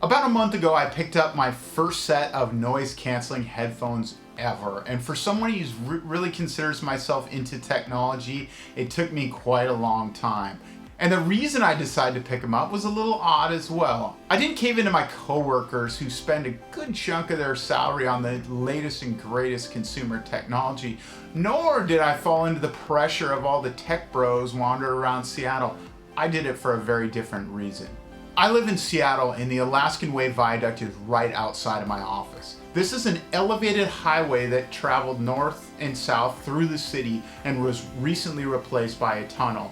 About a month ago, I picked up my first set of noise canceling headphones ever. And for someone who really considers myself into technology, it took me quite a long time. And the reason I decided to pick them up was a little odd as well. I didn't cave into my coworkers who spend a good chunk of their salary on the latest and greatest consumer technology, nor did I fall into the pressure of all the tech bros wandering around Seattle. I did it for a very different reason. I live in Seattle and the Alaskan Way Viaduct is right outside of my office. This is an elevated highway that traveled north and south through the city and was recently replaced by a tunnel.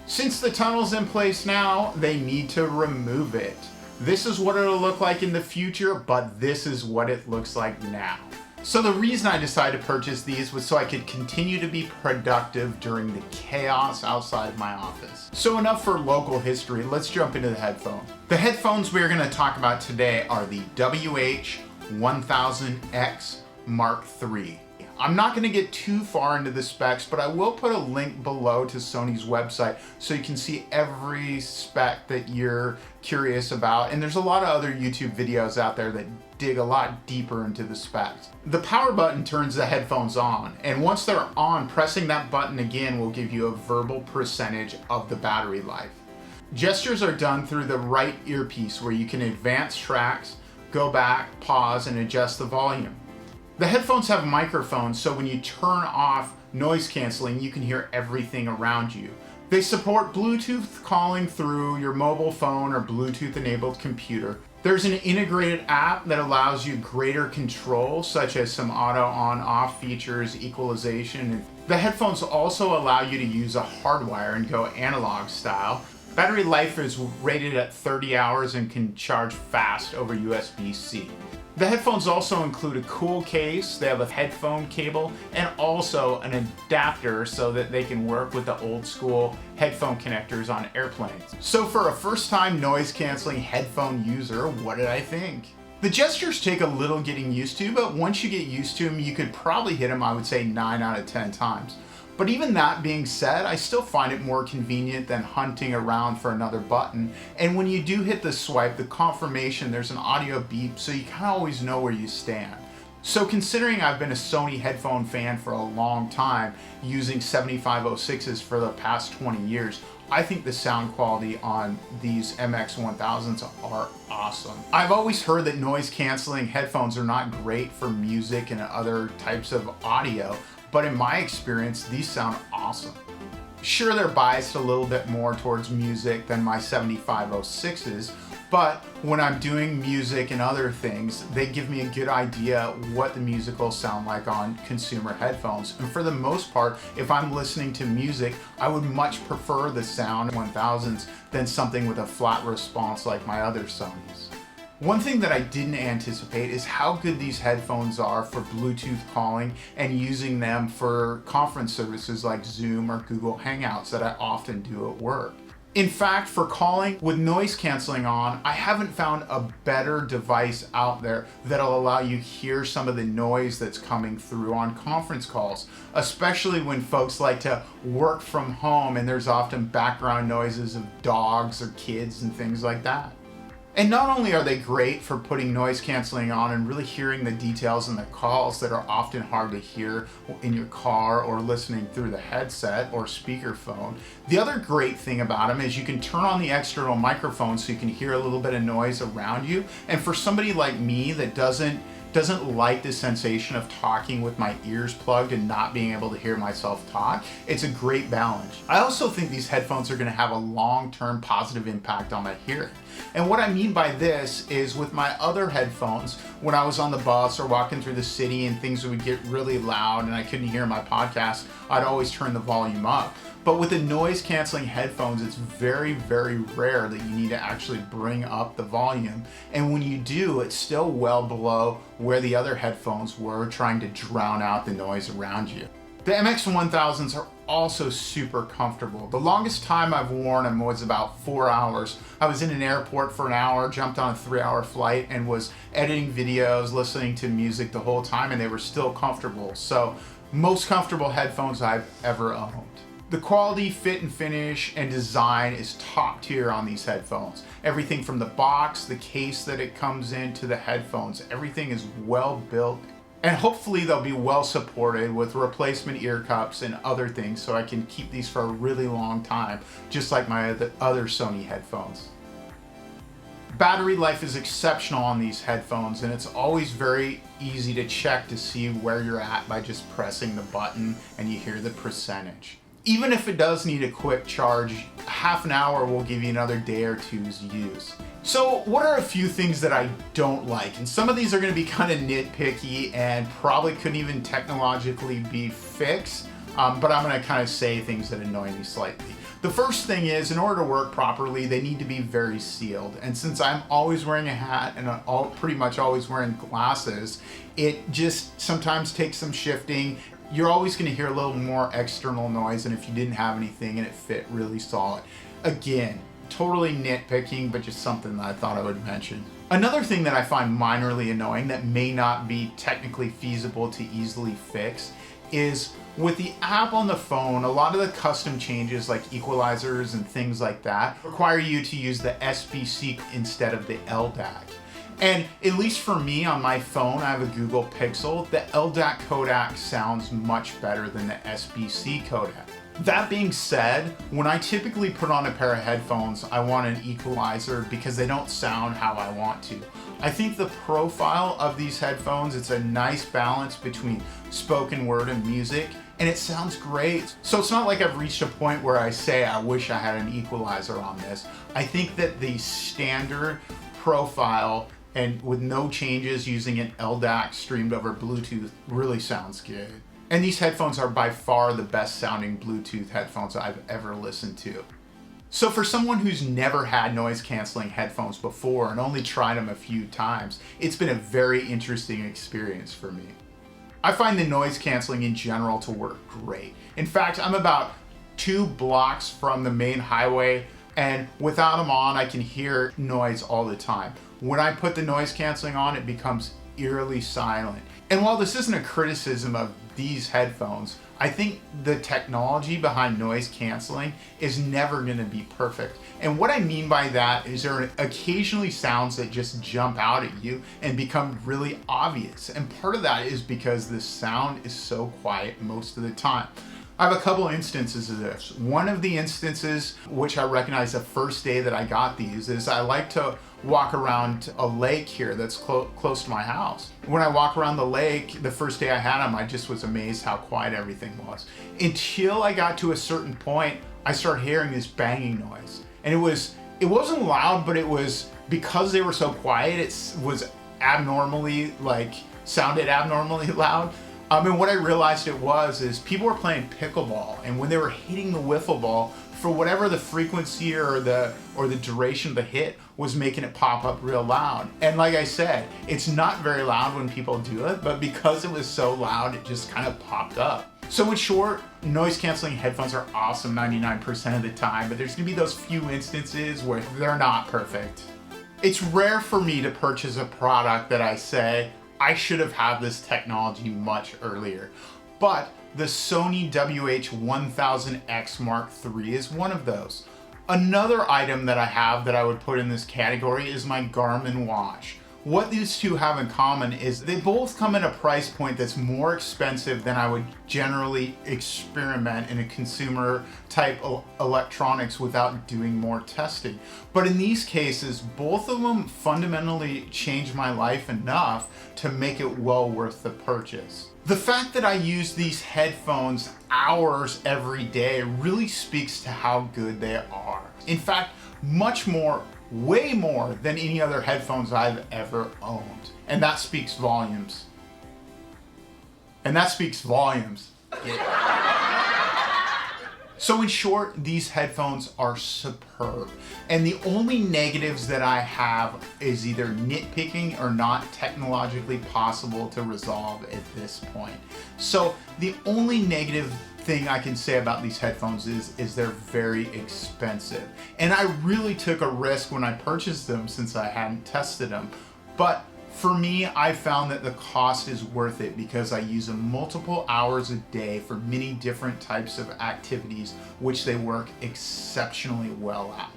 Since the tunnel's in place now, they need to remove it. This is what it'll look like in the future, but this is what it looks like now. So the reason I decided to purchase these was so I could continue to be productive during the chaos outside my office. So enough for local history, let's jump into the headphones. The headphones we're going to talk about today are the WH-1000X M3. I'm not going to get too far into the specs, but I will put a link below to Sony's website so you can see every spec that you're curious about. And there's a lot of other YouTube videos out there that dig a lot deeper into the specs. The power button turns the headphones on, and once they're on, pressing that button again will give you a verbal percentage of the battery life. Gestures are done through the right earpiece where you can advance tracks, go back, pause, and adjust the volume. The headphones have microphones, so when you turn off noise canceling, you can hear everything around you. They support Bluetooth calling through your mobile phone or Bluetooth enabled computer. There's an integrated app that allows you greater control, such as some auto on-off features, equalization. The headphones also allow you to use a hardwire and go analog style. Battery life is rated at 30 hours and can charge fast over USB-C. The headphones also include a cool case, they have a headphone cable, and also an adapter so that they can work with the old school headphone connectors on airplanes. So for a first-time noise canceling headphone user, what did I think? The gestures take a little getting used to, but once you get used to them, you could probably hit them, I would say, 9 out of 10 times. But even that being said, I still find it more convenient than hunting around for another button. And when you do hit the swipe, the confirmation, there's an audio beep, so you kind of always know where you stand. So considering I've been a Sony headphone fan for a long time, using 7506s for the past 20 years, I think the sound quality on these MX1000s are awesome. I've always heard that noise canceling headphones are not great for music and other types of audio, but in my experience, these sound awesome. Sure, they're biased a little bit more towards music than my 7506s, but when I'm doing music and other things, they give me a good idea what the music will sound like on consumer headphones. And for the most part, if I'm listening to music, I would much prefer the sound 1000s than something with a flat response like my other Sonys. One thing that I didn't anticipate is how good these headphones are for Bluetooth calling and using them for conference services like Zoom or Google Hangouts that I often do at work. In fact, for calling with noise canceling on, I haven't found a better device out there that'll allow you to hear some of the noise that's coming through on conference calls, especially when folks like to work from home and there's often background noises of dogs or kids and things like that. And not only are they great for putting noise canceling on and really hearing the details in the calls that are often hard to hear in your car or listening through the headset or speakerphone, the other great thing about them is you can turn on the external microphone so you can hear a little bit of noise around you. And for somebody like me that doesn't like the sensation of talking with my ears plugged and not being able to hear myself talk, it's a great balance. I also think these headphones are going to have a long-term positive impact on my hearing. And what I mean by this is with my other headphones, when I was on the bus or walking through the city and things would get really loud and I couldn't hear my podcast, I'd always turn the volume up. But with the noise canceling headphones, it's very, very rare that you need to actually bring up the volume. And when you do, it's still well below where the other headphones were trying to drown out the noise around you. The MX1000s are also super comfortable. The longest time I've worn them was about 4 hours. I was in an airport for an hour, jumped on a 3-hour flight and was editing videos, listening to music the whole time, and they were still comfortable. So most comfortable headphones I've ever owned. The quality, fit and finish, and design is top tier on these headphones. Everything from the box, the case that it comes in, to the headphones, everything is well built. And hopefully they'll be well supported with replacement ear cups and other things, so I can keep these for a really long time, just like my other Sony headphones. Battery life is exceptional on these headphones, and it's always very easy to check to see where you're at by just pressing the button and you hear the percentage. Even if it does need a quick charge, half an hour will give you another day or two's use. So what are a few things that I don't like? And some of these are going to be kind of nitpicky and probably couldn't even technologically be fixed, but I'm going to kind of say things that annoy me slightly. The first thing is, in order to work properly, they need to be very sealed. And since I'm always wearing a hat and pretty much always wearing glasses, it just sometimes takes some shifting. You're always going to hear a little more external noise than if you didn't have anything and it fit really solid. Again, totally nitpicking, but just something that I thought I would mention. Another thing that I find minorly annoying that may not be technically feasible to easily fix is with the app on the phone, a lot of the custom changes like equalizers and things like that require you to use the SBC instead of the LDAC. And at least for me on my phone, I have a Google Pixel, the LDAC codec sounds much better than the SBC codec. That being said, when I typically put on a pair of headphones, I want an equalizer because they don't sound how I want to. I think the profile of these headphones, it's a nice balance between spoken word and music, and it sounds great. So it's not like I've reached a point where I say I wish I had an equalizer on this. I think that the standard profile and with no changes using an LDAC streamed over Bluetooth really sounds good. And these headphones are by far the best sounding Bluetooth headphones I've ever listened to. So for someone who's never had noise canceling headphones before and only tried them a few times, it's been a very interesting experience for me. I find the noise canceling in general to work great. In fact, I'm about 2 blocks from the main highway, and without them on, I can hear noise all the time. When I put the noise canceling on, it becomes eerily silent. And while this isn't a criticism of these headphones, I think the technology behind noise canceling is never going to be perfect. And what I mean by that is there are occasionally sounds that just jump out at you and become really obvious. And part of that is because the sound is so quiet most of the time. I have a couple instances of this. One of the instances, which I recognize the first day that I got these, is I like to walk around a lake here that's close to my house. When I walk around the lake, the first day I had them, I just was amazed how quiet everything was. Until I got to a certain point, I started hearing this banging noise. And it wasn't loud, but it was, because they were so quiet, it was sounded abnormally loud. And what I realized it was is people were playing pickleball, and when they were hitting the wiffle ball, for whatever the frequency or the duration of the hit was making it pop up real loud. And like I said, it's not very loud when people do it, but because it was so loud, it just kind of popped up. So in short, noise canceling headphones are awesome 99% of the time, but there's gonna be those few instances where they're not perfect. It's rare for me to purchase a product that I say, I should have had this technology much earlier. But the Sony WH-1000X M3 is one of those. Another item that I have that I would put in this category is my Garmin watch. What these two have in common is they both come at a price point that's more expensive than I would generally experiment in a consumer type electronics without doing more testing. But in these cases, both of them fundamentally changed my life enough to make it well worth the purchase. The fact that I use these headphones hours every day really speaks to how good they are. In fact, way more than any other headphones I've ever owned. And that speaks volumes. Yeah. So in short, these headphones are superb. And the only negatives that I have is either nitpicking or not technologically possible to resolve at this point. So the only negative thing I can say about these headphones is they're very expensive. And I really took a risk when I purchased them since I hadn't tested them. But For me, I found that the cost is worth it because I use them multiple hours a day for many different types of activities, which they work exceptionally well at.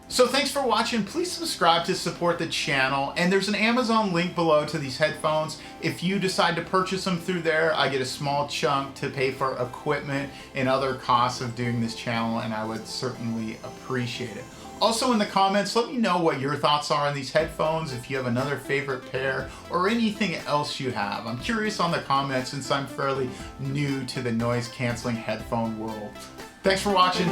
So thanks for watching. Please subscribe to support the channel, and there's an Amazon link below to these headphones. If you decide to purchase them through there, I get a small chunk to pay for equipment and other costs of doing this channel, and I would certainly appreciate it. Also in the comments, let me know what your thoughts are on these headphones, if you have another favorite pair, or anything else you have. I'm curious on the comments since I'm fairly new to the noise canceling headphone world. Thanks for watching.